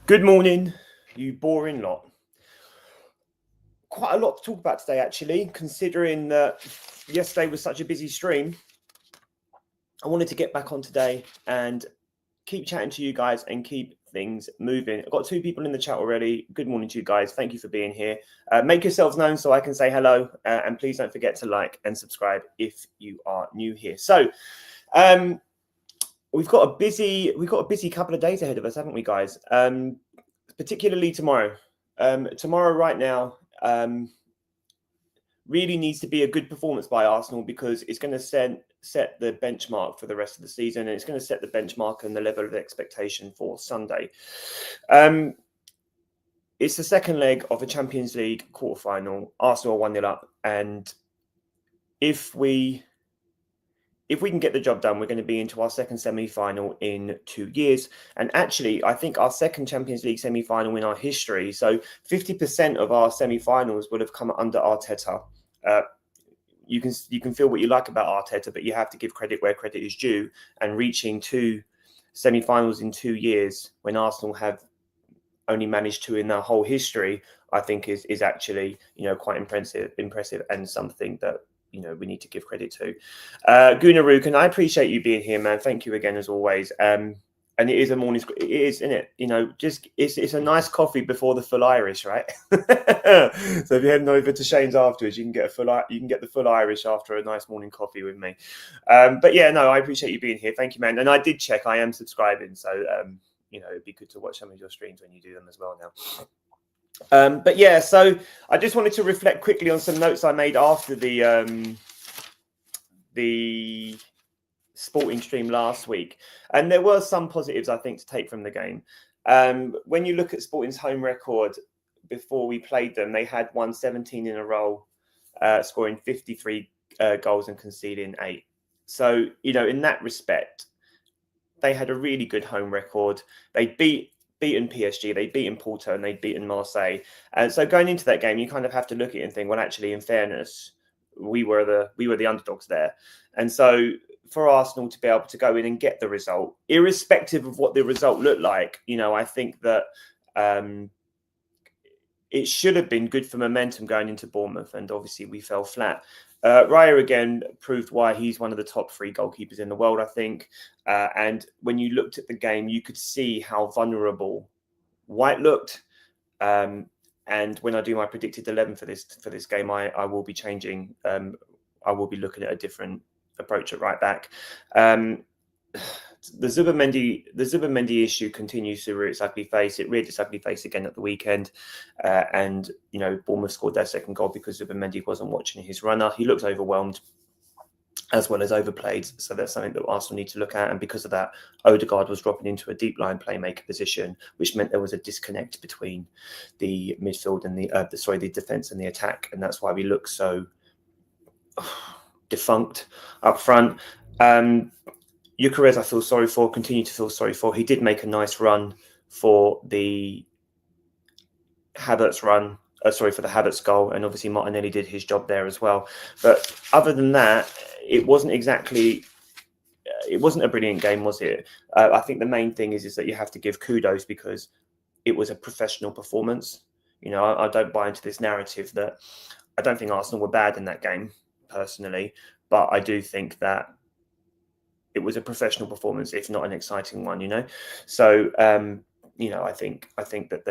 Good morning, you boring lot. Quite a lot to talk about today, actually, considering that yesterday was such a busy stream. I wanted to get back on today and keep chatting to you guys and keep things moving. I've got two people in the chat already. Good morning to you guys. Thank you for being here. Make yourselves known so I can say hello, and please don't forget to like and subscribe if you are new here. So, we've got a busy couple of days ahead of us, haven't we, guys? Particularly tomorrow. Tomorrow, right now, really needs to be a good performance by Arsenal because it's going to set the benchmark for the rest of the season, and it's going to set the benchmark and the level of expectation for Sunday. It's the second leg of a Champions League quarterfinal. Arsenal are 1-0 up, and if we can get the job done, we're going to be into our second semi-final in 2 years. And actually, I think our second Champions League semi-final in our history. So 50% of our semi-finals would have come under Arteta. You can feel what you like about Arteta, but you have to give credit where credit is due. And reaching 2 semi-finals in 2 years when Arsenal have only managed to in their whole history, I think is actually, quite impressive and something that, we need to give credit to. Gunnar and I appreciate you being here, man. Thank you again, as always. And it is a morning, it is, isn't it? It's a nice coffee before the full Irish, right? So if you're heading over to Shane's afterwards, you can get the full Irish after a nice morning coffee with me. But yeah, no, I appreciate you being here. Thank you, man. And I did check, I am subscribing. So, it'd be good to watch some of your streams when you do them as well now. But yeah, so I just wanted to reflect quickly on some notes I made after the Sporting stream last week, and there were some positives I think to take from the game. When you look at Sporting's home record before we played them, they had won 17 in a row, scoring 53 goals and conceding 8. So in that respect, they had a really good home record. They beaten PSG, they'd beaten Porto, and they'd beaten Marseille. And so going into that game, you kind of have to look at it and think, well, actually, in fairness, we were the underdogs there. And so for Arsenal to be able to go in and get the result, irrespective of what the result looked like, I think that it should have been good for momentum going into Bournemouth, and obviously we fell flat. Raya again proved why he's one of the top 3 goalkeepers in the world, I think. And when you looked at the game, you could see how vulnerable White looked. And when I do my predicted 11 for this game, I will be changing. I will be looking at a different approach at right back. The Zubimendi issue continues to rear its ugly face. It reared its ugly face again at the weekend. And, Bournemouth scored their second goal because Zubimendi wasn't watching his runner. He looked overwhelmed as well as overplayed. So that's something that Arsenal need to look at. And because of that, Odegaard was dropping into a deep line playmaker position, which meant there was a disconnect between the midfield and the defence and the attack. And that's why we look so defunct up front. Gyökeres, I feel sorry for, continue to feel sorry for. He did make a nice run for the Havertz for the Havertz goal, and obviously Martinelli did his job there as well. But other than that, it wasn't a brilliant game, was it? I think the main thing is that you have to give kudos because it was a professional performance. I don't buy into this narrative that I don't think Arsenal were bad in that game, personally, but I do think that it was a professional performance, if not an exciting one, So, I think that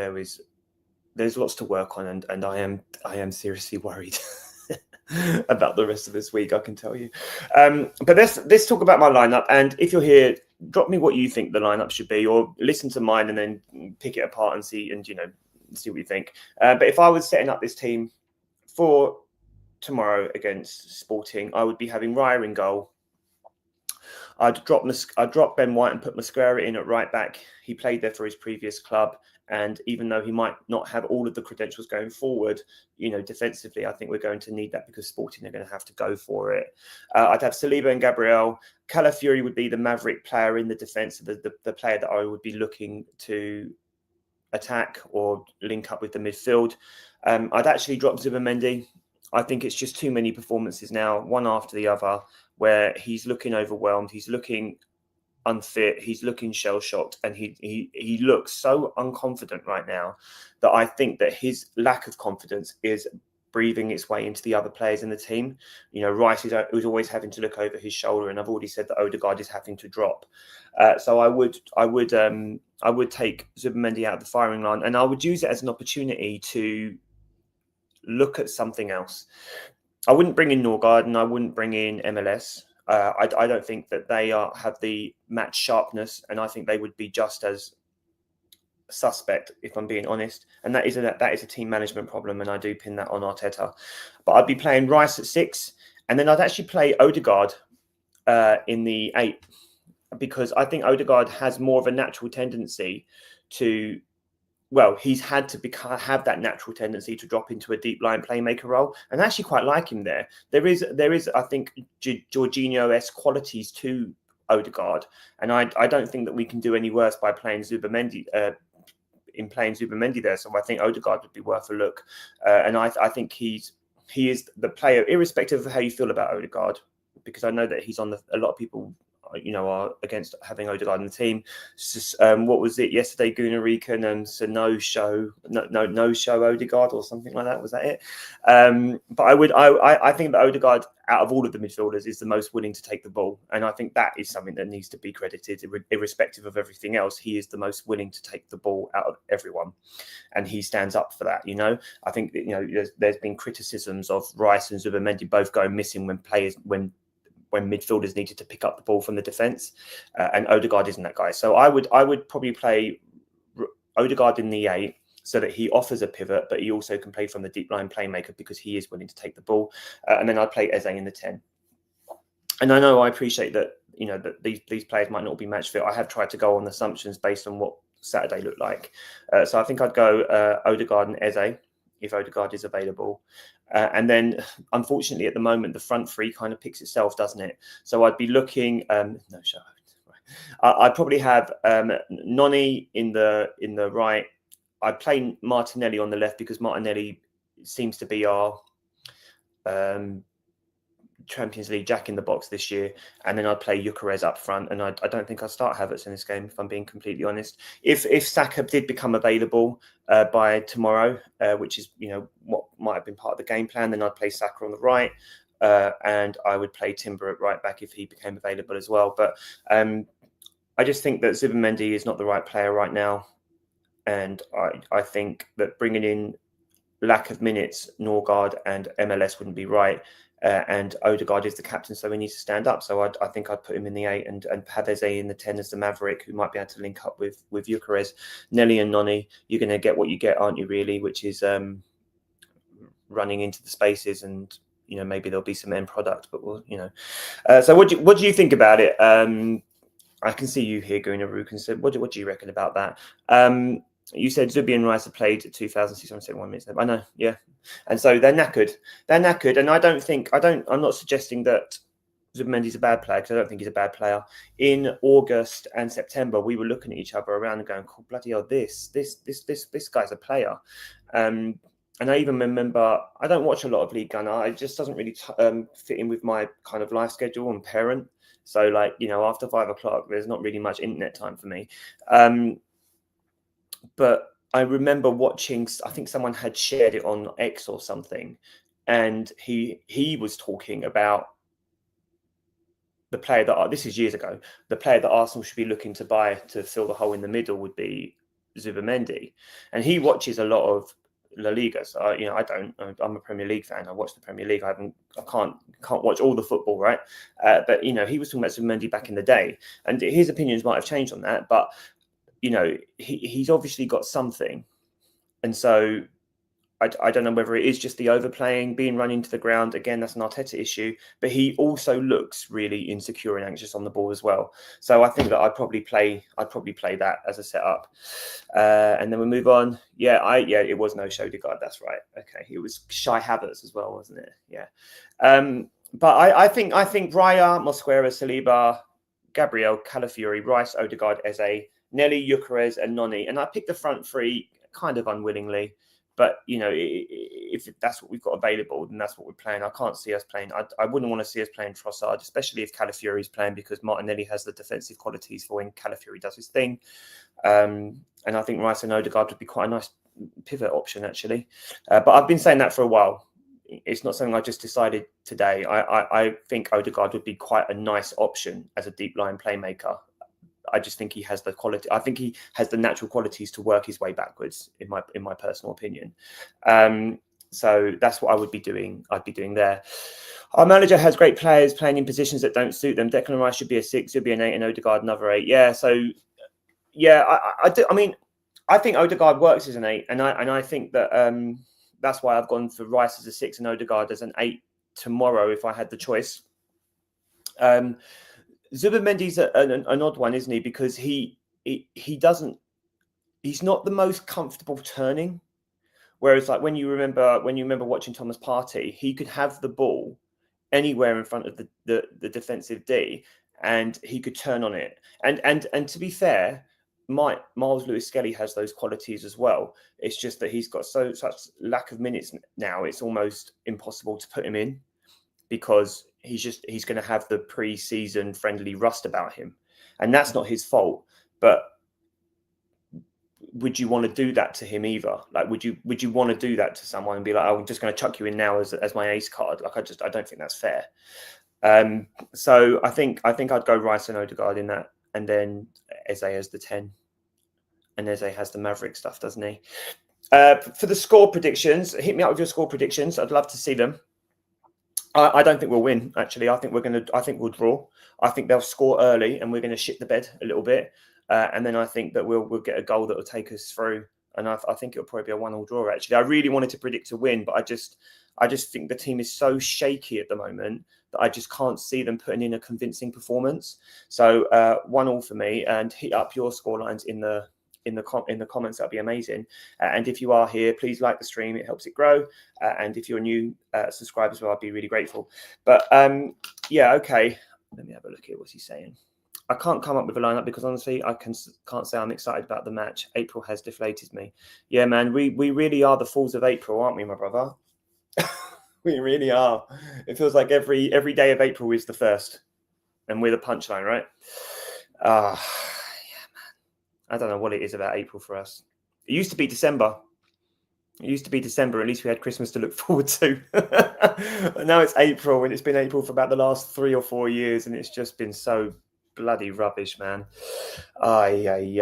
there's lots to work on, and I am seriously worried about the rest of this week, I can tell you. But let's talk about my lineup. And if you're here, drop me what you think the lineup should be, or listen to mine and then pick it apart and see what you think. But if I was setting up this team for tomorrow against Sporting, I would be having Raya in goal. I'd drop Ben White and put Mosquera in at right back. He played there for his previous club, and even though he might not have all of the credentials going forward, defensively, I think we're going to need that because Sporting are going to have to go for it. I'd have Saliba and Gabriel. Calafiori would be the maverick player in the defence, the player that I would be looking to attack or link up with the midfield. I'd actually drop Zubimendi. I think it's just too many performances now, one after the other, where he's looking overwhelmed. He's looking unfit. He's looking shell shocked, and he looks so unconfident right now that I think that his lack of confidence is breathing its way into the other players in the team. You know, Rice is always having to look over his shoulder, and I've already said that Odegaard is having to drop. So I would take Zubimendi out of the firing line, and I would use it as an opportunity to look at something else. I wouldn't bring in Norgard, and I wouldn't bring in MLS. I don't think that they have the match sharpness, and I think they would be just as suspect, if I'm being honest. And that is a team management problem, and I do pin that on Arteta. But I'd be playing Rice at 6, and then I'd actually play Odegaard in the 8, because I think Odegaard has more of a natural tendency to, well, he's had to have that natural tendency to drop into a deep line playmaker role, and I actually quite like him there. There is, I think, Jorginho-esque qualities to Odegaard, and I don't think that we can do any worse by playing Zubimendi there. So I think Odegaard would be worth a look, and I think he is the player, irrespective of how you feel about Odegaard, because I know that he's on a lot of people, you know, are against having Odegaard in the team. What was it yesterday? Gunnar so no show Odegaard or something like that. Was that it? But I think that Odegaard, out of all of the midfielders, is the most willing to take the ball, and I think that is something that needs to be credited, irrespective of everything else. He is the most willing to take the ball out of everyone, and he stands up for that. You know, I think that, you know, there's been criticisms of Rice and Zubimendi both going missing when midfielders needed to pick up the ball from the defence, and Odegaard isn't that guy. So I would probably play Odegaard in the 8, so that he offers a pivot, but he also can play from the deep line playmaker because he is willing to take the ball. And then I'd play Eze in the 10. And I know, I appreciate that, you know, that these players might not be match fit. I have tried to go on assumptions based on what Saturday looked like. So I think I'd go Odegaard and Eze, if Odegaard is available. And then, unfortunately, at the moment, the front three kind of picks itself, doesn't it? So I'd be looking. I'd probably have Noni in the right. I'd play Martinelli on the left, because Martinelli seems to be our Champions League jack in the box this year. And then I'd play Gyökeres up front, and I don't think I'll start Havertz in this game, if I'm being completely honest. If Saka did become available by tomorrow, which is, you know, what might have been part of the game plan, then I'd play Saka on the right, and I would play Timber at right back if he became available as well. But I just think that Zubimendi is not the right player right now, and I think that bringing in lack of minutes, Norgard and MLS wouldn't be right. And Odegaard is the captain, so he needs to stand up. So I think I'd put him in the 8 and have Eze in the 10 as the maverick, who might be able to link up with Gyökeres. Nelly and Noni, you're going to get what you get, aren't you, really? Which is running into the spaces, and, you know, maybe there'll be some end product, but we'll, you know. So what do you think about it? I can see you here, Gunnar Ruken. So what do you reckon about that? You said Zubi and Rice have played 2,671 minutes. I know, yeah. And so they're knackered. And I'm not suggesting that Zubimendi's a bad player, because I don't think he's a bad player. In August and September, we were looking at each other around and going, oh, bloody hell, this guy's a player. And I even remember, I don't watch a lot of League Gunner. It just doesn't really fit in with my kind of life schedule and parent. So, like, you know, after 5 o'clock, there's not really much internet time for me. But I remember watching, I think someone had shared it on X or something, and he was talking about the player that, this is years ago, the player that Arsenal should be looking to buy to fill the hole in the middle would be Zubimendi. And he watches a lot of La Liga. So, you know, I don't. I'm a Premier League fan. I watch the Premier League. I can't watch all the football, right? But, you know, he was talking about Zubimendi back in the day, and his opinions might have changed on that, but, you know, he's obviously got something. And so I don't know whether it is just the overplaying, being run into the ground. Again, that's an Arteta issue. But he also looks really insecure and anxious on the ball as well. So I think that I'd probably play that as a setup. And then we move on. It was no Odegaard. That's right. Okay, it was Shai Havertz as well, wasn't it? Yeah. But I think Raya, Mosquera, Saliba, Gabriel, Calafiori, Rice, Odegaard, Eze, Nelly, Gyökeres, and Noni. And I picked the front three kind of unwillingly. But, if that's what we've got available, then that's what we're playing. I can't see us playing. I wouldn't want to see us playing Trossard, especially if Calafiori's playing, because Martinelli has the defensive qualities for when Calafiori does his thing. And I think Rice and Odegaard would be quite a nice pivot option, actually. But I've been saying that for a while. It's not something I just decided today. I think Odegaard would be quite a nice option as a deep line playmaker. I just think he has the quality. I think he has the natural qualities to work his way backwards, in my personal opinion. So that's what I would be doing. I'd be doing there. Our manager has great players playing in positions that don't suit them. Declan Rice should be a 6, should be an 8, and Odegaard another 8. Yeah. So yeah, I do. I mean, I think Odegaard works as an 8, and I think that that's why I've gone for Rice as a 6 and Odegaard as an 8 tomorrow if I had the choice. Zubimendi's an odd one, isn't he? Because he doesn't. He's not the most comfortable turning. Whereas, like when you remember watching Thomas Partey, he could have the ball anywhere in front of the defensive D, and he could turn on it. And to be fair, Miles Lewis-Skelly has those qualities as well. It's just that he's got such lack of minutes now. It's almost impossible to put him in, because he's going to have the pre-season friendly rust about him, and that's not his fault. But would you want to do that to him either? Like, would you want to do that to someone and be like, oh, I'm just going to chuck you in now as my ace card? Like, I don't think that's fair. So I think I'd go Rice and Odegaard in that, and then Eze as the 10, and Eze has the Maverick stuff, doesn't he? For the score predictions, hit me up with your score predictions. I'd love to see them. I don't think we'll win, actually. I think we'll draw. I think they'll score early and we're going to shit the bed a little bit. And then I think that we'll get a goal that will take us through. And I think it'll probably be a 1-1 draw, actually. I really wanted to predict a win, but I just think the team is so shaky at the moment that I just can't see them putting in a convincing performance. So 1-1 for me, and hit up your scorelines in the comments. That'd be amazing. And if you are here, please like the stream. It helps it grow. And if you're new, subscribe as well. I'd be really grateful. But yeah, okay. Let me have a look here. What's he saying? I can't come up with a lineup because honestly, I can't say I'm excited about the match. April has deflated me. Yeah, man, we really are the fools of April, aren't we, my brother? We really are. It feels like every day of April is the first, and we're the punchline, right? Yeah, man. I don't know what it is about April for us. It used to be December. At least we had Christmas to look forward to. Now it's April, and it's been April for about the last 3 or 4 years, and it's just been so bloody rubbish, man. All right,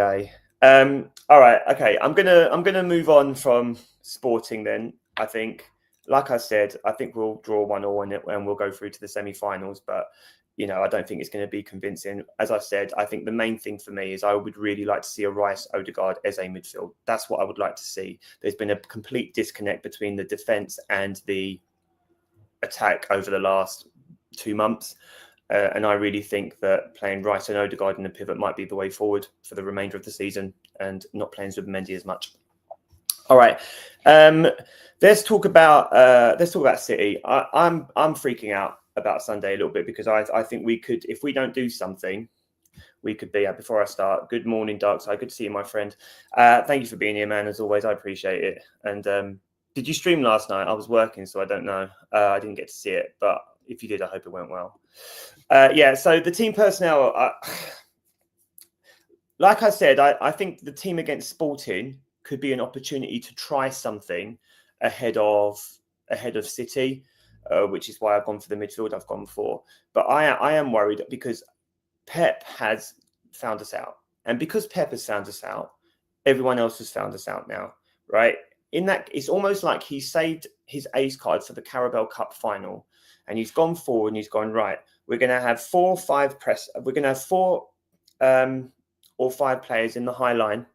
okay. I'm gonna move on from sporting then. I think, like I said, I think we'll draw 1-1 and we'll go through to the semi-finals. But I don't think it's going to be convincing. As I said, I think the main thing for me is I would really like to see a Rice, Odegaard, Eze midfield. That's what I would like to see. There's been a complete disconnect between the defense and the attack over the last 2 months. And I really think that playing Rice and Odegaard in the pivot might be the way forward for the remainder of the season, and not playing Zubimendi as much. All right, let's talk about City. I'm freaking out about Sunday a little bit, because I think we could, if we don't do something, we could be. Before I start, good morning, Darkside. Good to see you, my friend. Thank you for being here, man. As always, I appreciate it. And did you stream last night? I was working, so I don't know. I didn't get to see it, but if you did, I hope it went well. Yeah, so the team personnel, like I said, I think the team against Sporting could be an opportunity to try something ahead of City, which is why I've gone for the midfield I've gone for. But I am worried because Pep has found us out. And because Pep has found us out, everyone else has found us out now, right? In that, it's almost like he saved his ace card for the Carabao Cup final. And he's gone forward and he's gone, right, we're going to have 4 or 5 we're going to have 4 or 5 players in the high line,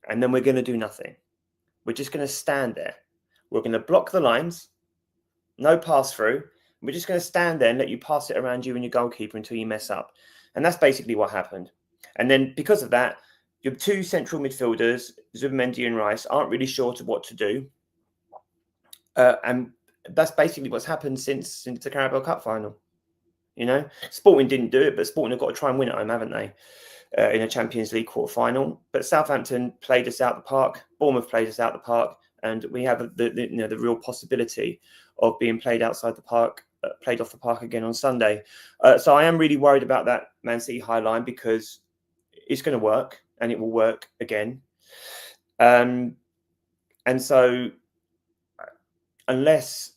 and then we're going to do nothing. We're just going to stand there. We're going to block the lines, no pass through. We're just going to stand there and let you pass it around you and your goalkeeper until you mess up. And that's basically what happened. And then because of that, your 2 central midfielders, Zubimendi and Rice, aren't really sure to what to do. And that's basically what's happened since the Carabao Cup final. Sporting didn't do it, but Sporting have got to try and win at home, haven't they? In a Champions League quarter-final. But Southampton played us out the park. Bournemouth played us out the park. and we have the real possibility of being played outside the park, played off the park again on Sunday. So I am really worried about that Man City high line, because it's going to work, and it will work again. And so unless,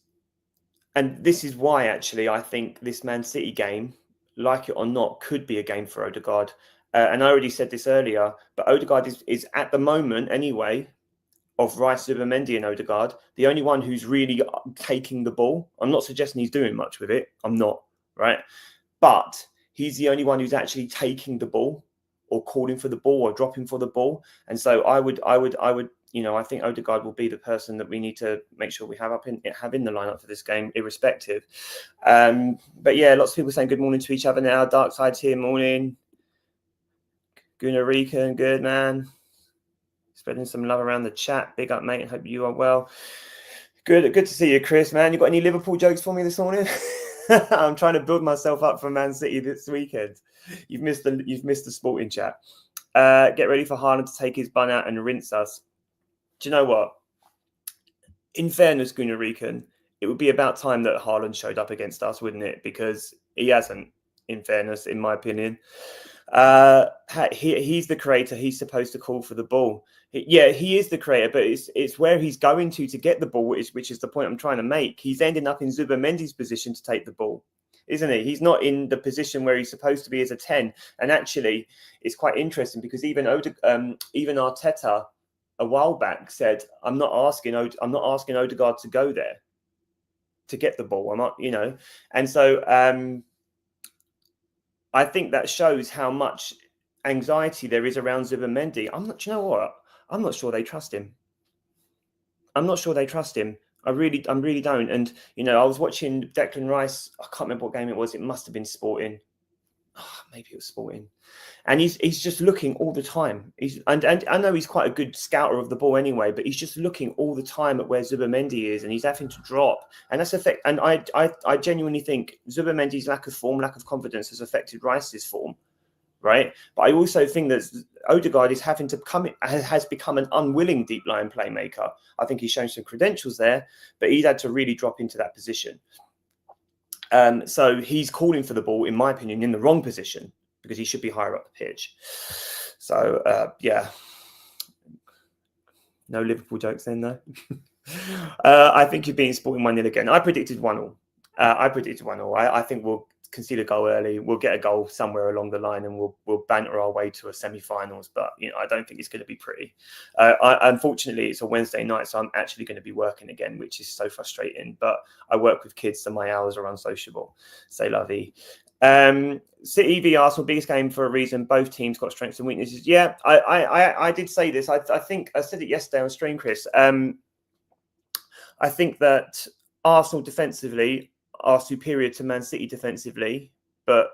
and this is why actually I think this Man City game, like it or not, could be a game for Odegaard. And I already said this earlier, but Odegaard is at the moment anyway, of Rice, Zubimendi and Odegaard, the only one who's really taking the ball. I'm not suggesting he's doing much with it. I'm not, right? But he's the only one who's actually taking the ball, or calling for the ball, or dropping for the ball. And so I would, I think Odegaard will be the person that we need to make sure we have in the lineup for this game, irrespective. But yeah, lots of people saying good morning to each other now. Dark Side's here, morning. Gunnar Rican, good man. Spreading some love around the chat. Big up, mate. I hope you are well. Good to see you, Chris, man. You got any Liverpool jokes for me this morning? I'm trying to build myself up for Man City this weekend. You've missed the sporting chat. Get ready for Haaland to take his bun out and rinse us. Do you know what? In fairness, Gunnar Rican, it would be about time that Haaland showed up against us, wouldn't it? Because he hasn't, in fairness, in my opinion. He's the creator. He's supposed to call for the ball. He is the creator, but it's where he's going to get the ball, which is the point I'm trying to make. He's ending up in Zubimendi's position to take the ball, isn't he? He's not in the position where he's supposed to be as a 10. And actually, it's quite interesting, because even Arteta a while back said, I'm not asking Odegaard to go there to get the ball. I'm not, and so I think that shows how much anxiety there is around Zubimendi. I'm not sure they trust him. I really don't. And, I was watching Declan Rice. I can't remember what game it was. It must have been Sporting. Maybe it was Sporting. And he's just looking all the time. And I know he's quite a good scouter of the ball anyway, but he's just looking all the time at where Zubimendi is, and he's having to drop. And that's and I genuinely think Zubimendi's lack of form, lack of confidence has affected Rice's form, right? But I also think that Odegaard has become an unwilling deep line playmaker. I think he's shown some credentials there, but he's had to really drop into that position. So he's calling for the ball, in my opinion, in the wrong position, because he should be higher up the pitch. So, no Liverpool jokes then, though. I think you're being Sporting 1-0 again. I predicted 1-1. I think we'll concede a goal early. We'll get a goal somewhere along the line, and we'll banter our way to a semi-finals. But I don't think it's going to be pretty. Unfortunately, it's a Wednesday night, so I'm actually going to be working again, which is so frustrating. But I work with kids, so my hours are unsociable. C'est la vie. City v Arsenal, biggest game for a reason. Both teams got strengths and weaknesses. Yeah, I did say this. I think I said it yesterday on stream, Chris. I think that Arsenal defensively are superior to Man City defensively, but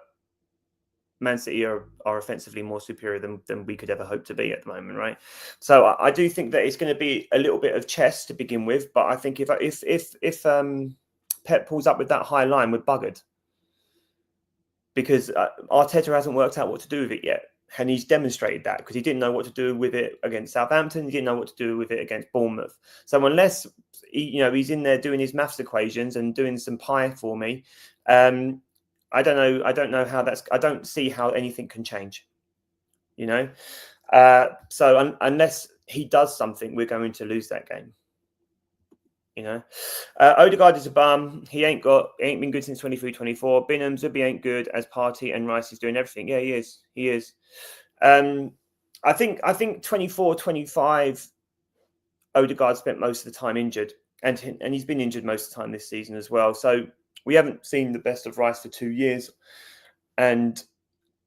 Man City are offensively more superior than we could ever hope to be at the moment, right? So I do think that it's going to be a little bit of chess to begin with, but I think if Pep pulls up with that high line, we're buggered. Because Arteta hasn't worked out what to do with it yet. And he's demonstrated that, because he didn't know what to do with it against Southampton. He didn't know what to do with it against Bournemouth. So unless he's in there doing his maths equations and doing some pi for me, I don't know. I don't know how I don't see how anything can change. So unless he does something, we're going to lose that game. Odegaard is a bum. He ain't been good since 23-24. Bingham, Zubi ain't good as Partey, and Rice is doing everything. Yeah, he is. I think 24-25, Odegaard spent most of the time injured, and he's been injured most of the time this season as well. So we haven't seen the best of Rice for 2 years, and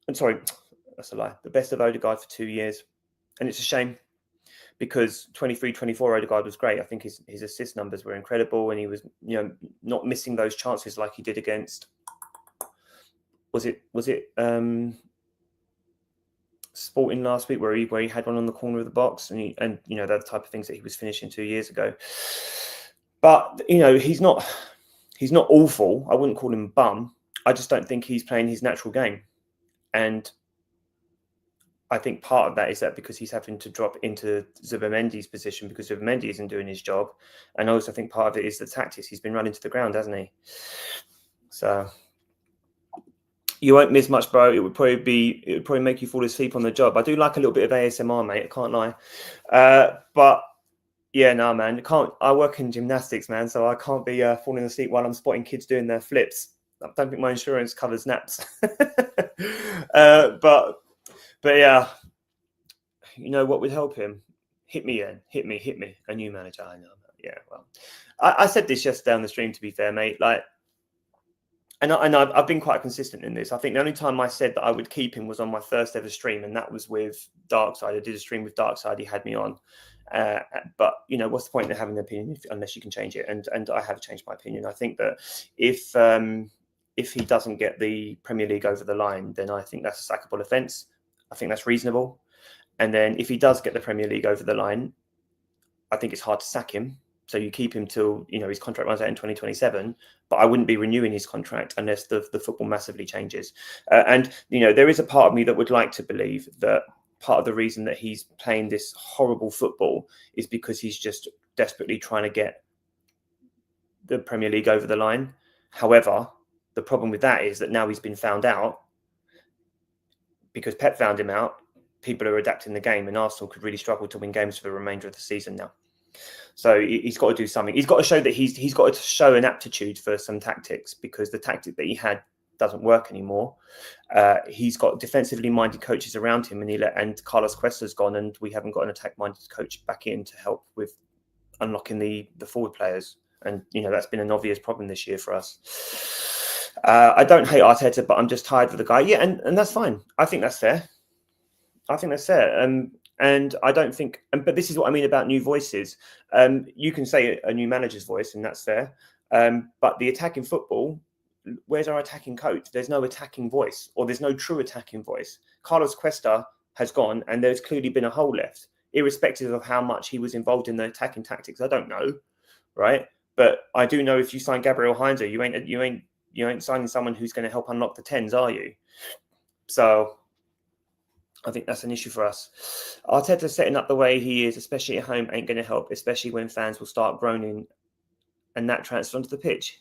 I'm sorry, that's a lie. The best of Odegaard for 2 years, and it's a shame. Because 23-24 Odegaard was great. I think his assist numbers were incredible, and he was not missing those chances like he did against. Was it Sporting last week where he had one on the corner of the box, and the type of things that he was finishing 2 years ago. But he's not awful. I wouldn't call him a bum. I just don't think he's playing his natural game, and I think part of that is that because he's having to drop into Zubimendi's position because Zubimendi isn't doing his job. And I also think part of it is the tactics. He's been running to the ground, hasn't he? So you won't miss much, bro. It would probably make you fall asleep on the job. I do like a little bit of ASMR, mate. I can't lie. But yeah, no, man. I work in gymnastics, man, so I can't be falling asleep while I'm spotting kids doing their flips. I don't think my insurance covers naps. But yeah, you know what would help him? Hit me. A new manager. I know. Yeah, well, I said this just down the stream, to be fair, mate. Like, and I've been quite consistent in this. I think the only time I said that I would keep him was on my first ever stream, and that was with Darkside. I did a stream with Darkside. He had me on. But you know, what's the point in having an opinion unless you can change it? And I have changed my opinion. I think that if he doesn't get the Premier League over the line, then I think that's a sackable offence. I think that's reasonable. And then if he does get the Premier League over the line, I think it's hard to sack him. So you keep him till, you know, his contract runs out in 2027, but I wouldn't be renewing his contract unless the football massively changes. And, you know, there is a part of me that would like to believe that part of the reason that he's playing this horrible football is because he's just desperately trying to get the Premier League over the line. However, the problem with that is that now he's been found out because Pep found him out. People are adapting the game, and Arsenal could really struggle to win games for the remainder of the season now. So he's got to do something. He's got to show that he's got to show an aptitude for some tactics, because the tactic that he had doesn't work anymore. He's got defensively minded coaches around him, and Carlos Cuesta's gone, and we haven't got an attack minded coach back in to help with unlocking the forward players. And you know, that's been an obvious problem this year for us. I don't hate Arteta, but I'm just tired of the guy. Yeah, and that's fine. I think that's fair. And I don't think, but this is what I mean about new voices. You can say a new manager's voice, and that's fair. But the attacking football, where's our attacking coach? There's no attacking voice, or there's no true attacking voice. Carlos Cuesta has gone, and there's clearly been a hole left, irrespective of how much he was involved in the attacking tactics. I don't know, right? But I do know if you sign Gabriel Heinze, you ain't signing someone who's going to help unlock the tens, are you? So I think that's an issue for us. Arteta setting up the way he is, especially at home, ain't going to help, especially when fans will start groaning and that transfer onto the pitch.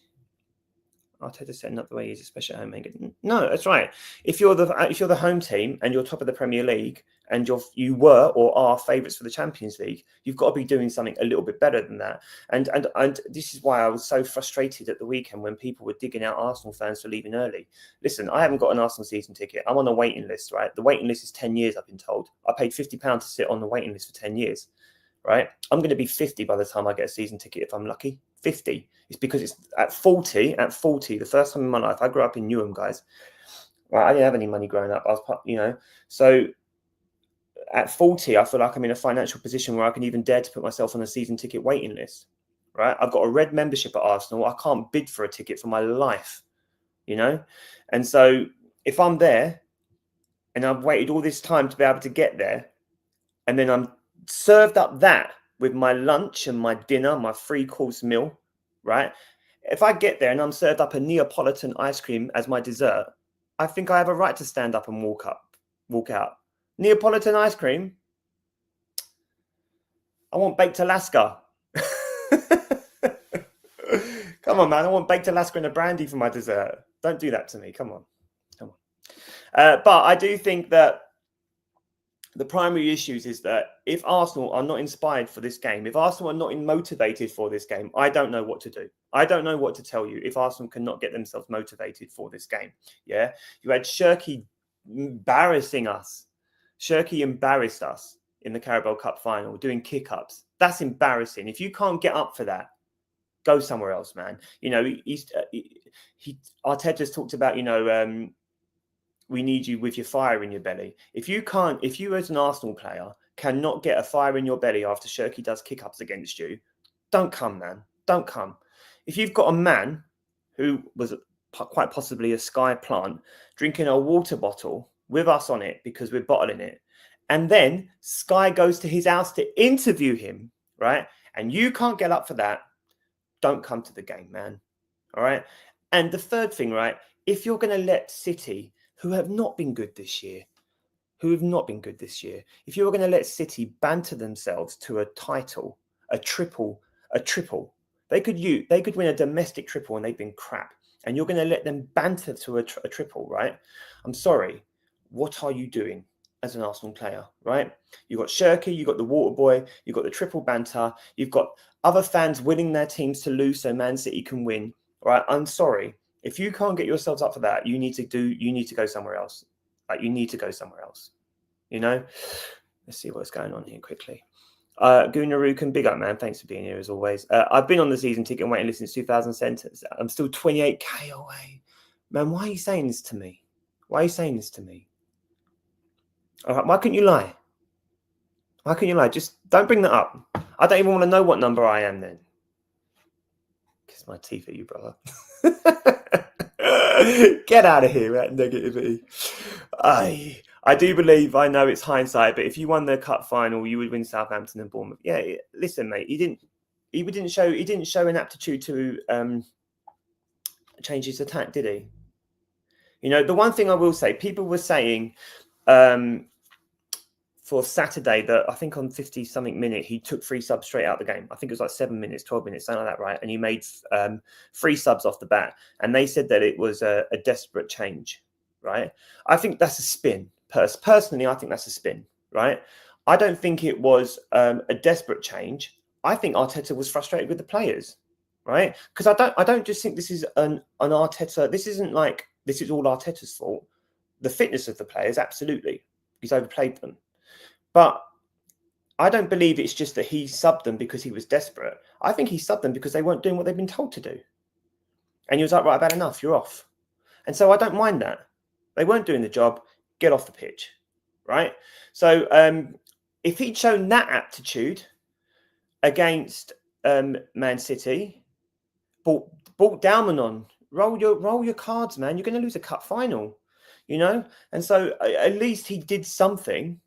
Arteta setting up the way he is, especially at home, ain't going to... No, that's right. If you're the home team and you're top of the Premier League and you were or are favourites for the Champions League, you've got to be doing something a little bit better than that. And this is why I was so frustrated at the weekend when people were digging out Arsenal fans for leaving early. Listen, I haven't got an Arsenal season ticket. I'm on a waiting list, right? The waiting list is 10 years, I've been told. I paid £50 to sit on the waiting list for 10 years, right? I'm going to be 50 by the time I get a season ticket if I'm lucky. 50. It's because it's at 40, the first time in my life. I grew up in Newham, guys. Right? I didn't have any money growing up. I was, so at 40, I feel like I'm in a financial position where I can even dare to put myself on a season ticket waiting list, right? I've got a red membership at Arsenal. I can't bid for a ticket for my life, And so if I'm there and I've waited all this time to be able to get there, and then I'm served up that with my lunch and my dinner, my 3-course meal, right? If I get there and I'm served up a Neapolitan ice cream as my dessert, I think I have a right to stand up and walk out. Neapolitan ice cream? I want baked Alaska. Come on, man. I want baked Alaska and a brandy for my dessert. Don't do that to me. Come on. But I do think that the primary issues is that if Arsenal are not inspired for this game, if Arsenal are not motivated for this game, I don't know what to do. I don't know what to tell you if Arsenal cannot get themselves motivated for this game. Yeah, you had Shirky embarrassing us. Shirky embarrassed us in the Carabao Cup final, doing kick-ups. That's embarrassing. If you can't get up for that, go somewhere else, man. Arteta's talked about, we need you with your fire in your belly. If you as an Arsenal player cannot get a fire in your belly after Shirky does kick-ups against you, don't come, man. Don't come. If you've got a man who was quite possibly a Sky plant drinking a water bottle with us on it because we're bottling it, and then Sky goes to his house to interview him, right? And you can't get up for that, don't come to the game, man. All right? And the third thing, right? If you're going to let City, who have not been good this year, who have not been good this year. If you were going to let City banter themselves to a title, a triple, they could win a domestic triple and they've been crap. And you're going to let them banter to a triple, right? I'm sorry. What are you doing as an Arsenal player, right? You've got Shirky, you've got the water boy, you've got the triple banter, you've got other fans winning their teams to lose so Man City can win, right? I'm sorry. If you can't get yourselves up for that, you need to go somewhere else. Like, you need to go somewhere else. You know? Let's see what's going on here quickly. Gunarukan, big up, man. Thanks for being here as always. I've been on the season ticket and waiting list since 2007. I'm still 28k away. Man, why are you saying this to me? Why are you saying this to me? All right, why couldn't you lie? Why couldn't you lie? Just don't bring that up. I don't even want to know what number I am then. Kiss my teeth at you, brother. Get out of here, that negativity. I do believe, I know it's hindsight, but if you won the cup final, you would win Southampton and Bournemouth. Yeah, listen, mate, he didn't show an aptitude to change his attack, did he? You know, the one thing I will say, people were saying for Saturday that I think on 50-something minute, he took 3 subs straight out of the game. I think it was like 7 minutes, 12 minutes, something like that, right? And he made 3 subs off the bat. And they said that it was a desperate change, right? I think that's a spin. Personally, I think that's a spin, right? I don't think it was a desperate change. I think Arteta was frustrated with the players, right? Because I don't just think this is an Arteta. This isn't like this is all Arteta's fault. The fitness of the players, absolutely. He's overplayed them. But I don't believe it's just that he subbed them because he was desperate. I think he subbed them because they weren't doing what they've been told to do. And he was like, right, I've had enough, you're off. And so I don't mind that. They weren't doing the job, get off the pitch, right? So if he'd shown that aptitude against Man City, brought Dalman on, roll your cards, man. You're going to lose a cup final, you know? And so at least he did something.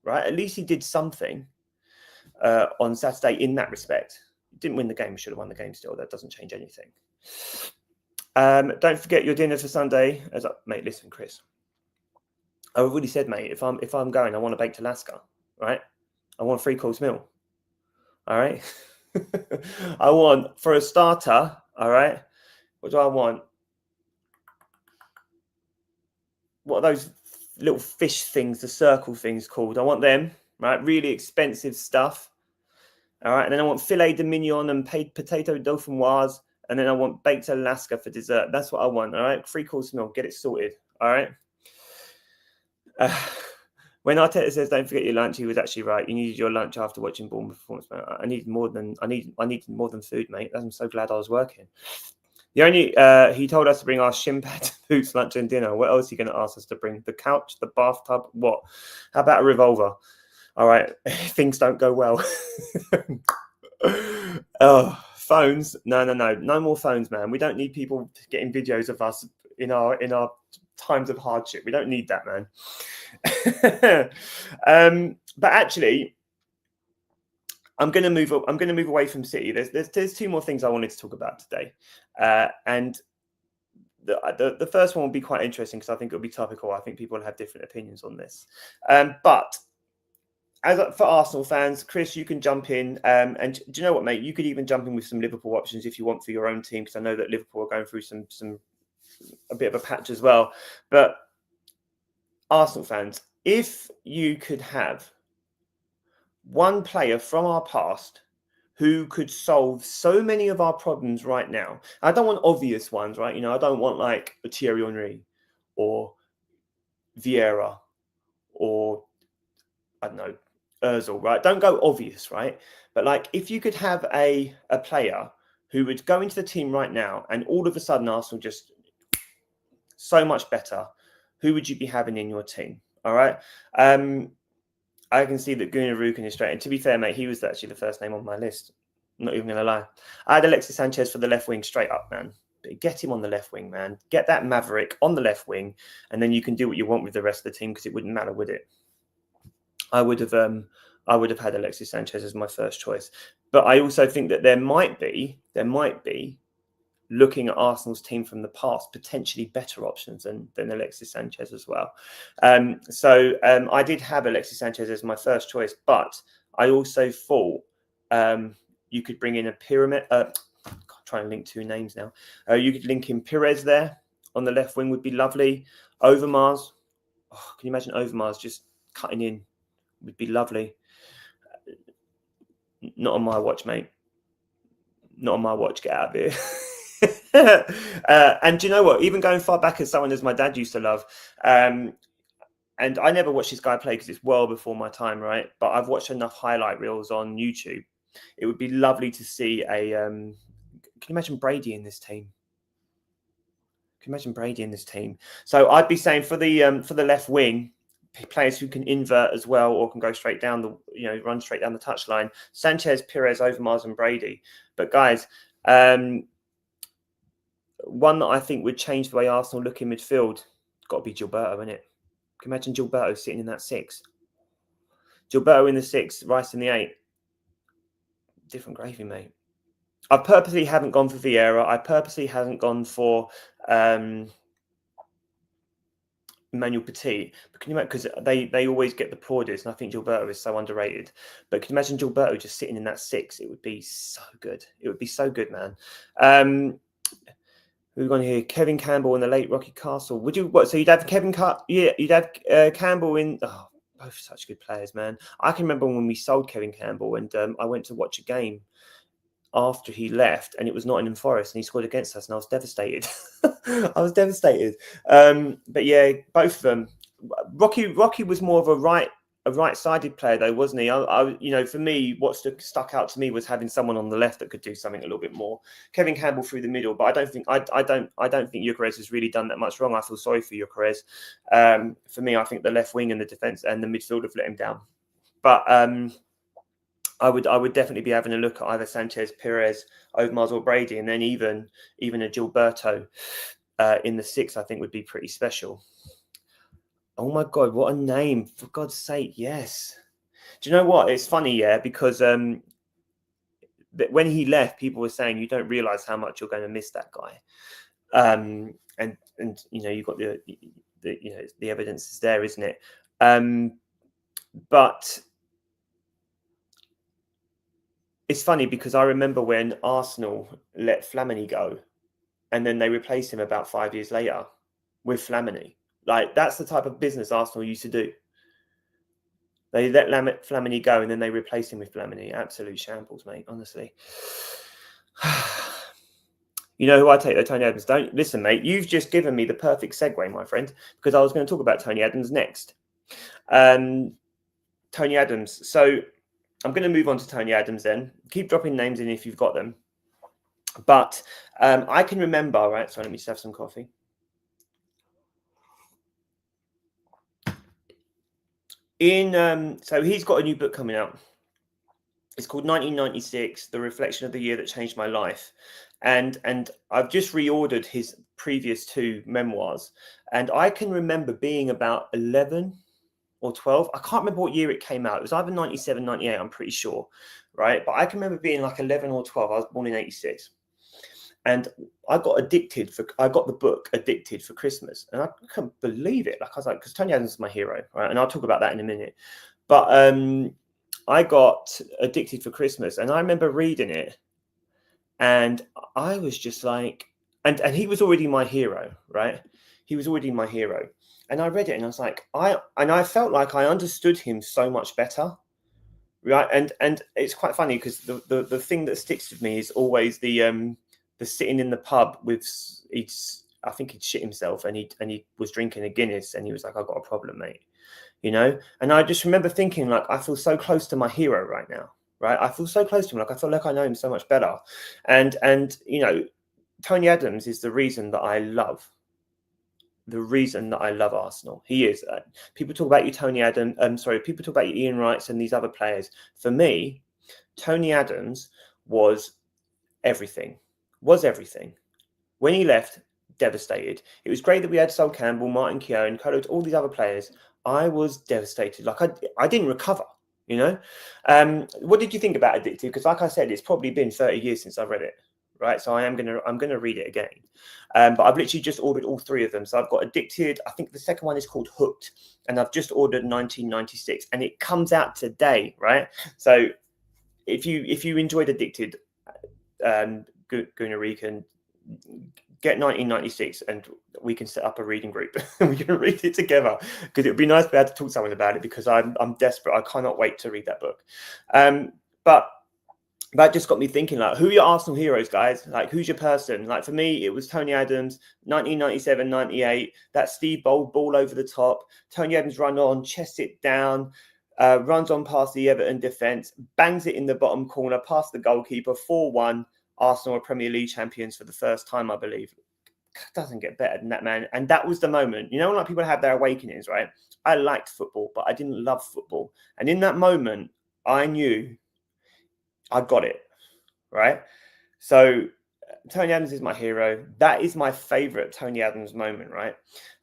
Right, at least he did something on Saturday in that respect. He didn't win the game; should have won the game still. That doesn't change anything. Don't forget your dinner for Sunday. Mate, listen, Chris. I've already said, mate. If I'm going, I want a baked Alaska. Right, I want a 3-course meal. All right, I want for a starter. All right, what do I want? What are those little fish things, the circle things called? I want them, right? Really expensive stuff. All right. And then I want filet de mignon and potato dauphinoise. And then I want baked Alaska for dessert. That's what I want. All right. 3-course meal. Get it sorted. All right. When Arteta says don't forget your lunch, he was actually right. You needed your lunch after watching Bournemouth performance. I needed more than food, mate. I'm so glad I was working. He told us to bring our shin pads, boots, lunch and dinner. What else are you going to ask us to bring? The couch, the bathtub, what? How about a revolver? All right, things don't go well. Oh, phones. No more phones, man. We don't need people getting videos of us in our times of hardship. We don't need that, man. But actually, I'm going to move away from City. There's 2 more things I wanted to talk about today, and the first one will be quite interesting because I think it'll be topical. I think people will have different opinions on this. But for Arsenal fans, Chris, you can jump in. And do you know what, mate? You could even jump in with some Liverpool options if you want for your own team, because I know that Liverpool are going through a bit of a patch as well. But Arsenal fans, if you could have one player from our past who could solve so many of our problems right now. I don't want obvious ones, right? You know, I don't want like Thierry Henry or Vieira or, I don't know, Ozil, right? Don't go obvious, right? But like, if you could have a player who would go into the team right now and all of a sudden Arsenal just so much better, who would you be having in your team? All right. I can see that Gunarukan is straight. And to be fair, mate, he was actually the first name on my list. I'm not even going to lie. I had Alexis Sanchez for the left wing straight up, man. Get him on the left wing, man. Get that Maverick on the left wing, and then you can do what you want with the rest of the team because it wouldn't matter, would it? I would have had Alexis Sanchez as my first choice. But I also think that there might be looking at Arsenal's team from the past, potentially better options than Alexis Sanchez as well. So I did have Alexis Sanchez as my first choice, but I also thought you could bring in a pyramid. Try and link two names now. You could link in Pires there on the left wing, would be lovely. Overmars. Oh, can you imagine Overmars just cutting in? Would be lovely. Not on my watch, mate. Not on my watch. Get out of here. And do you know what? Even going far back as someone as my dad used to love, and I never watched this guy play because it's well before my time, right? But I've watched enough highlight reels on YouTube. It would be lovely to see a. Can you imagine Brady in this team? Can you imagine Brady in this team? So I'd be saying for the left wing, players who can invert as well or can go straight down the, run straight down the touchline. Sanchez, Pires, Overmars, and Brady. But guys, one that I think would change the way Arsenal look in midfield, got to be Gilberto, isn't it? Can you imagine Gilberto sitting in that 6? Gilberto in the 6, Rice in the 8. Different gravy, mate. I purposely haven't gone for Vieira. I purposely haven't gone for Emmanuel Petit. But can you imagine, because they always get the plaudits, and I think Gilberto is so underrated. But can you imagine Gilberto just sitting in that 6? It would be so good. It would be so good, man. Who's going here? Kevin Campbell and the late Rocky Castle. Would you what? So you'd have you'd have Campbell in. Oh, both such good players, man. I can remember when we sold Kevin Campbell, and I went to watch a game after he left, and it was Nottingham Forest, and he scored against us, and I was devastated. I was devastated. But yeah, both of them. Rocky was more of a right-sided player, though, wasn't he? For me, what stuck out to me was having someone on the left that could do something a little bit more. Kevin Campbell through the middle, but I don't think Gyökeres has really done that much wrong. I feel sorry for Gyökeres. For me, I think the left wing and the defense and the midfield have let him down. But I would definitely be having a look at either Sanchez, Pires, Overmars, or Brady, and then even a Gilberto in the 6, I think would be pretty special. Oh my God, what a name! For God's sake, yes. Do you know what? It's funny, yeah, because when he left, people were saying you don't realise how much you're going to miss that guy, and you've got the evidence is there, isn't it? But it's funny because I remember when Arsenal let Flamini go, and then they replaced him about 5 years later with Flamini. Like, that's the type of business Arsenal used to do. They let Flamini go, and then they replaced him with Flamini. Absolute shambles, mate, honestly. You know who I take, though? Tony Adams. Don't listen, mate. You've just given me the perfect segue, my friend, because I was going to talk about Tony Adams next. Tony Adams. So I'm going to move on to Tony Adams then. Keep dropping names in if you've got them. But I can remember, right? So let me just have some coffee. So he's got a new book coming out. It's called 1996, The Reflection of the Year That Changed My Life. And I've just reordered his previous 2 memoirs. And I can remember being about 11 or 12. I can't remember what year it came out. It was either 97, 98, I'm pretty sure. Right. But I can remember being like 11 or 12. I was born in 86. And I got the book Addicted for Christmas. And I couldn't believe it. Like, I was like, because Tony Adams is my hero, right? And I'll talk about that in a minute. But I got Addicted for Christmas. And I remember reading it. And I was just like, and he was already my hero, right? He was already my hero. And I read it and I was like, I felt like I understood him so much better. Right. And it's quite funny because the thing that sticks with me is always the sitting in the pub with I think he'd shit himself and he was drinking a Guinness and he was like, I've got a problem, mate. And I just remember thinking, like, I feel so close to my hero right now. Right. I feel so close to him. Like, I feel like I know him so much better. And Tony Adams is the reason that I love Arsenal. He is. People talk about you, Tony Adams. People talk about you, Ian Wrights and these other players. For me, Tony Adams was everything. When he left, devastated. It was great that we had Sol Campbell, Martin Keown, all these other players. I was devastated. Like, I didn't recover. What did you think about Addicted? Because, like I said, it's probably been 30 years since I read it. right? So I'm gonna read it again. But I've literally just ordered all three of them. So I've got Addicted. I think the second one is called Hooked, and I've just ordered 1996, and it comes out today, right? So if you enjoyed Addicted, Gunnar, can get 1996 and we can set up a reading group and we can read it together, because it would be nice to be able to talk to someone about it, because I'm desperate. I cannot wait to read that book. But that just got me thinking, like, who are your Arsenal heroes, guys? Like, who's your person? Like, for me, it was Tony Adams, 1997, 98, that Steve Bold ball over the top. Tony Adams run on, chests it down, runs on past the Everton defence, bangs it in the bottom corner, past the goalkeeper, 4-1. Arsenal are Premier League champions for the first time, I believe. Doesn't get better than that, man. And that was the moment. You know, like, people have their awakenings, right? I liked football, but I didn't love football. And in that moment, I knew I got it, right? So Tony Adams is my hero. That is my favorite Tony Adams moment, right?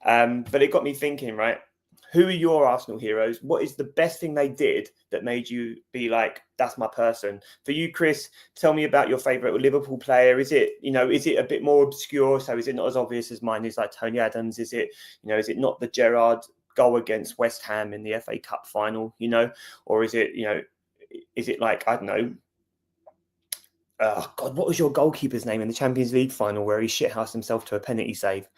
But it got me thinking, right? Who are your Arsenal heroes? What is the best thing they did that made you be like, that's my person? For you, Chris, tell me about your favorite Liverpool player. Is it a bit more obscure? So is it not as obvious as mine is, like Tony Adams? Is it not the Gerrard goal against West Ham in the FA Cup final, or is it like, I don't know, oh God, what was your goalkeeper's name in the Champions League final where he shithoused himself to a penalty save?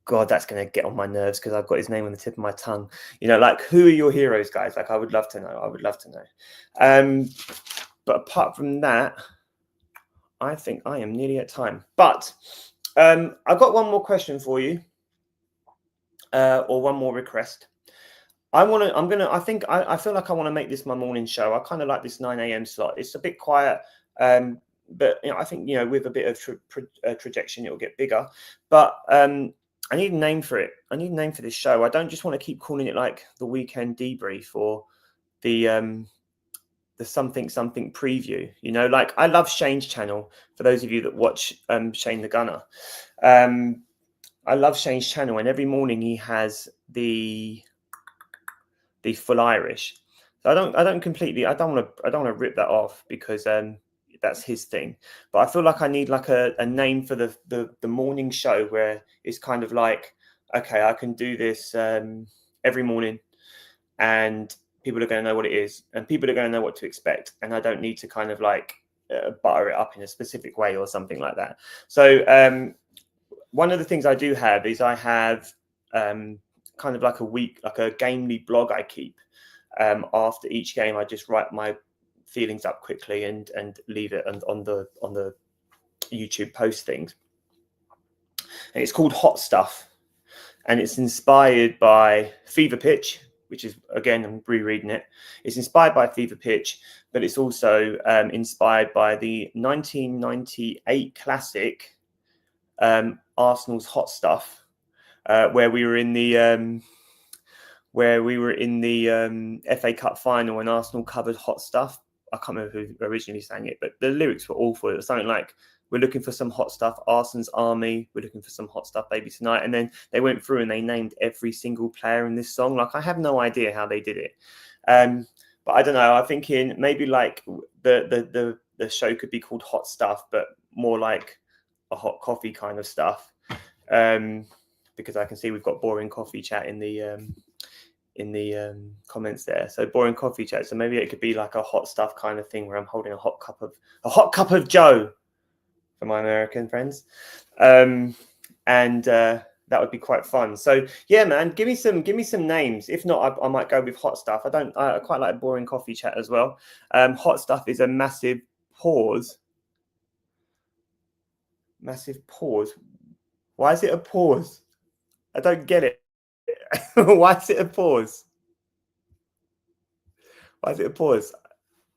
God, that's going to get on my nerves because I've got his name on the tip of my tongue. Like, who are your heroes, guys? Like, I would love to know. But apart from that, I think I am nearly at time. But I've got one more question for you, or one more request. I feel like I want to make this my morning show. I kind of like this 9 a.m. slot. It's a bit quiet. But I think with a bit of trajectory, it'll get bigger. But I need a name for it. I need a name for this show. I don't just want to keep calling it like the weekend debrief or the something preview. Like, I love Shane's channel. For those of you that watch Shane the Gunner, I love Shane's channel, and every morning he has the full Irish. So I don't want to rip that off, because that's his thing. But I feel like I need like a name for the morning show, where it's kind of like, okay, I can do this every morning, and people are going to know what it is, and people are going to know what to expect, and I don't need to kind of like butter it up in a specific way or something like that. So one of the things I do have is I have kind of like a Gamely blog I keep. After each game, I just write my feelings up quickly and leave it on the YouTube post things. And it's called Hot Stuff, and it's inspired by Fever Pitch, which is, again, I'm rereading it. It's inspired by Fever Pitch, but it's also inspired by the 1998 classic Arsenal's Hot Stuff, where we were in the FA Cup final, and Arsenal covered Hot Stuff. I can't remember who originally sang it, but the lyrics were awful. It was something like, we're looking for some hot stuff, Arsenal's army. We're looking for some hot stuff, baby, tonight. And then they went through and they named every single player in this song. Like, I have no idea how they did it. But I don't know. I'm thinking maybe like the show could be called Hot Stuff, but more like a hot coffee kind of stuff. Because I can see we've got Boring Coffee Chat in the comments there. So Boring Coffee Chat. So maybe it could be like a hot stuff kind of thing, where I'm holding a hot cup of Joe for my American friends. And that would be quite fun. So yeah, man, give me some names. If not, I might go with Hot Stuff. I quite like Boring Coffee Chat as well. Hot Stuff is a massive pause. Massive pause. Why is it a pause? I don't get it. Why is it a pause? Why is it a pause?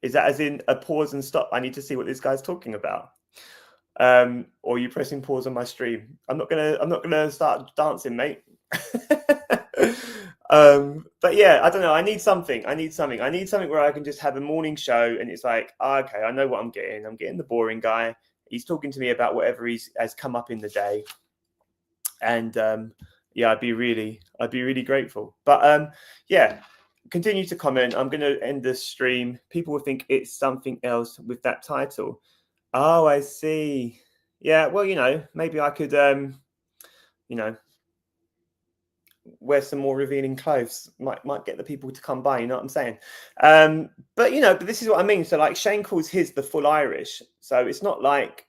Is that as in a pause and stop? I need to see what this guy's talking about. Or are you pressing pause on my stream? I'm not gonna start dancing, mate. But yeah, I don't know. I need something where I can just have a morning show, and it's like, okay, I know what I'm getting. I'm getting the boring guy. He's talking to me about whatever has come up in the day, and yeah, I'd be really grateful. But yeah, continue to comment. I'm going to end the stream. People will think it's something else with that title. Oh, I see. Yeah, well, maybe I could, wear some more revealing clothes. Might get the people to come by. You know what I'm saying? But this is what I mean. So like Shane calls his the full Irish, so it's not like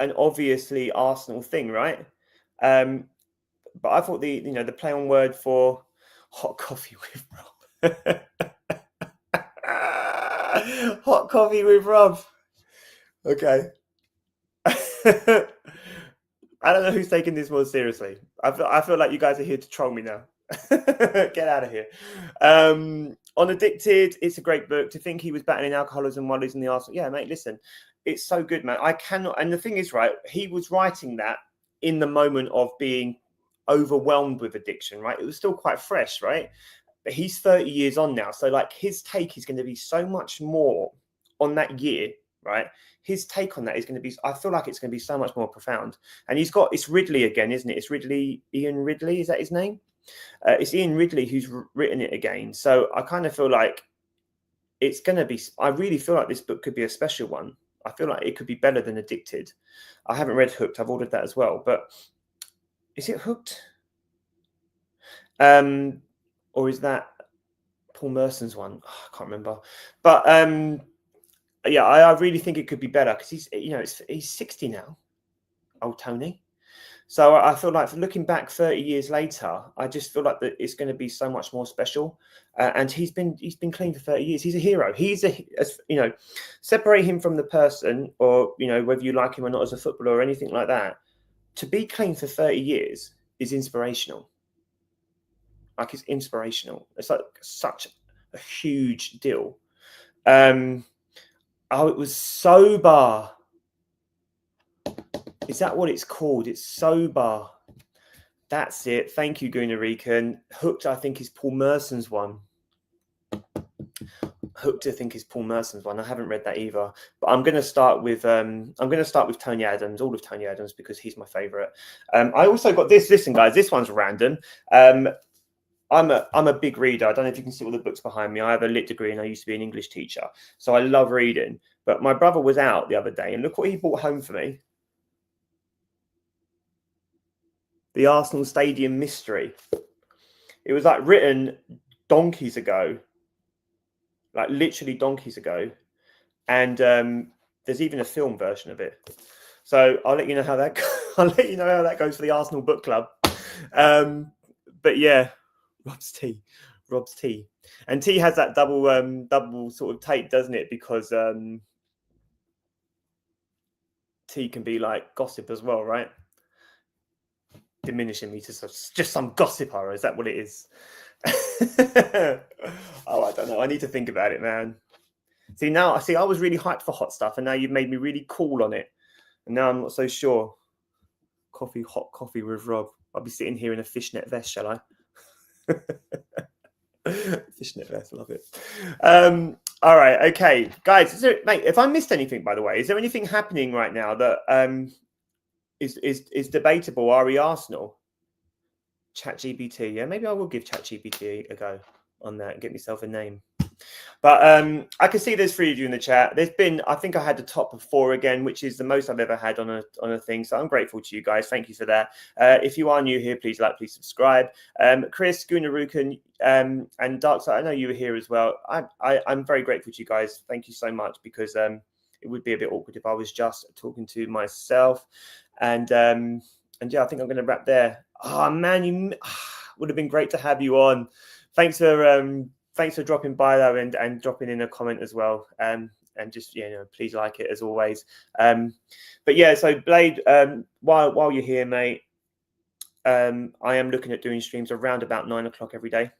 an obviously Arsenal thing, right? But I thought the play on word for hot coffee with Rob. Hot coffee with Rob. Okay. I don't know who's taking this more seriously. I feel like you guys are here to troll me now. Get out of here. On Addicted, it's a great book. To think he was battling alcoholism while losing the Arsenal. Yeah, mate, listen, it's so good, man. I cannot. And the thing is, right, he was writing that in the moment of being overwhelmed with addiction, right? It was still quite fresh, right? But he's 30 years on now. So like his take is going to be so much more on that year, right? His take on that is going to be, I feel like it's going to be so much more profound. And it's Ridley again, isn't it? It's Ian Ridley, is that his name? It's Ian Ridley who's written it again. So I kind of feel like it's going to be, I really feel like this book could be a special one. I feel like it could be better than Addicted. I haven't read Hooked. I've ordered that as well. But is it Hooked? Or is that Paul Merson's one? Oh, I can't remember. But yeah, I really think it could be better because he's 60 now, old Tony. So I feel like looking back 30 years later, I just feel like that it's going to be so much more special. And he's been clean for 30 years. He's a hero. Separate him from the person, or whether you like him or not as a footballer or anything like that. To be clean for 30 years is inspirational. Like, it's inspirational. It's like such a huge deal. It was Sober. Is that what it's called? It's Sober. That's it. Thank you, Gunarican. Hooked, I think, is Paul Merson's one. Hooked, I think, is Paul Merson's one. I haven't read that either. But I'm going to start with Tony Adams, all of Tony Adams, because he's my favourite. I also got this. Listen, guys, this one's random. I'm a big reader. I don't know if you can see all the books behind me. I have a lit degree and I used to be an English teacher. So I love reading. But my brother was out the other day and look what he brought home for me. The Arsenal Stadium Mystery. It was like written donkeys ago. Like literally donkeys ago. And there's even a film version of it. So I'll let you know how that goes for the Arsenal Book Club. But yeah. Rob's tea. And tea has that double sort of take, doesn't it? Because tea can be like gossip as well, right? Diminishing me to just some gossiper. Is that what it is? Oh, I don't know. I need to think about it, man. I was really hyped for hot stuff, and now you've made me really cool on it. And now I'm not so sure. Hot coffee with Rob. I'll be sitting here in a fishnet vest, shall I? Fishnet vest, love it. All right, okay, guys. Mate, if I missed anything, by the way, is there anything happening right now that is debatable? Re Arsenal, ChatGPT. Yeah, maybe I will give ChatGPT a go on that and get myself a name. But I can see there's 3 of you in the chat. I think I had the top of 4 again, which is the most I've ever had on a thing. So I'm grateful to you guys. Thank you for that. If you are new here, please subscribe. Chris, Gunarukan, and Darkside, I know you were here as well. I'm very grateful to you guys. Thank you so much, because it would be a bit awkward if I was just talking to myself. And yeah, I think I'm going to wrap there. Oh man, would have been great to have you on. Thanks for dropping by though, and dropping in a comment as well. And just please like it as always. But yeah, so Blade, while you're here, mate, I am looking at doing streams around about 9 o'clock every day.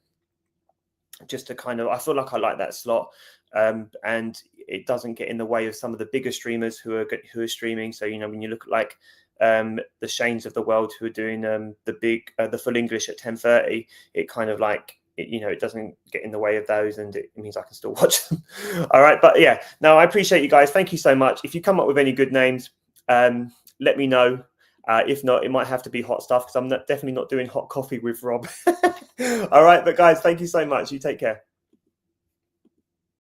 Just to I feel like I like that slot, and it doesn't get in the way of some of the bigger streamers who are streaming. So when you look at like the Shanes of the world who are doing the full English at 10:30, it kind of like. It doesn't get in the way of those, and it means I can still watch them. All right. But yeah, no, I appreciate you guys. Thank you so much. If you come up with any good names, let me know. If not, it might have to be hot stuff, because I'm definitely not doing hot coffee with Rob. All right. But guys, thank you so much. You take care.